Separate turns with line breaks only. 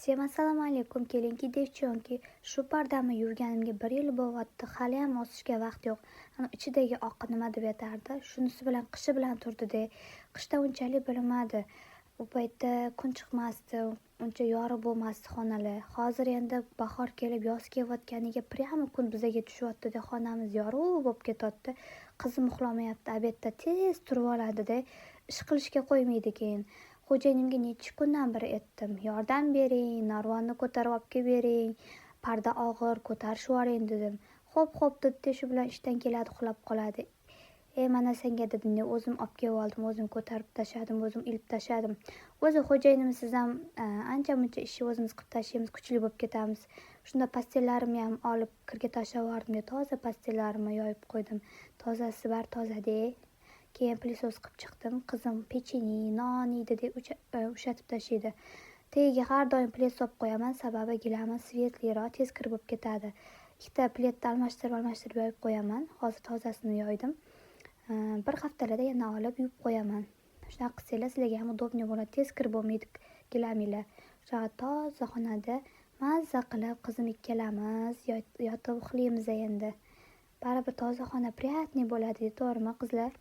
Всем assalomu alaykum. Kelinki devchonki, shu pardamni yurganimga 1 yil bo'lyapti. Hali ham osishga vaqt yo'q. Ana ichidagi oqi nima deb atardi? Shunisi bilan qishi bilan turdi-da. Qishda unchalik bilmadi. U paytda kun chiqmasdi, uncha yorug' bo'lmasdi xonalar. Hozir endi bahor kelib, yoz kelayotganiga prямо kun bizaga tushyapti-da, xonamiz yorug' bo'lib ketyapti. Qizim uxlamayapti, obedda tez turib oladi-da. Ish qilishga qo'ymaydi keyin. Xo'jayinimga necha kundan beri aytdim, yordam bering, narvonni ko'tarib olib kelib bering, parda og'ir, ko'tarishib yuboring dedim. Xo'p dedi, shu bilan ishdan keladi, uxlab qoladi. Mana senga dedim, o'zim olib kelib oldim, o'zim ko'tarib tashladim, o'zim ilib tashladim. O'zi xo'jayinimiz ham ancha muncha ishni o'zimiz qilib tashlaymiz, kuchli bo'lib ketamiz. Shunda pastellarimni ham olib kirga tashlab yubordim, toza pastellarimni yoyib qo'ydim. Tozasi bor, toza-da. Keyin pilisos qilib chiqdim. Qizim pecheni, non yeydi deb ushatib tashlaydi. Tagiga har doim plet solib qo'yaman, sababi gilami svetliroq, tez kirib bo'lib ketadi. Ikkita pletni almashtirib yoyib qo'yaman. Hozir tozasini yoydim. Bir haftalarda yana olib yuvib qo'yaman. Shunaqa qilsanglar sizlarga ham udobniy bo'ladi, tez kirib bo'lmaydi gilaminglar. Shunaqa toza xonada mazza qilib qizim ikkalamiz yotib uxlaymiz endi. Baribir toza xona приятный bo'ladi, to'g'rimi qizlar?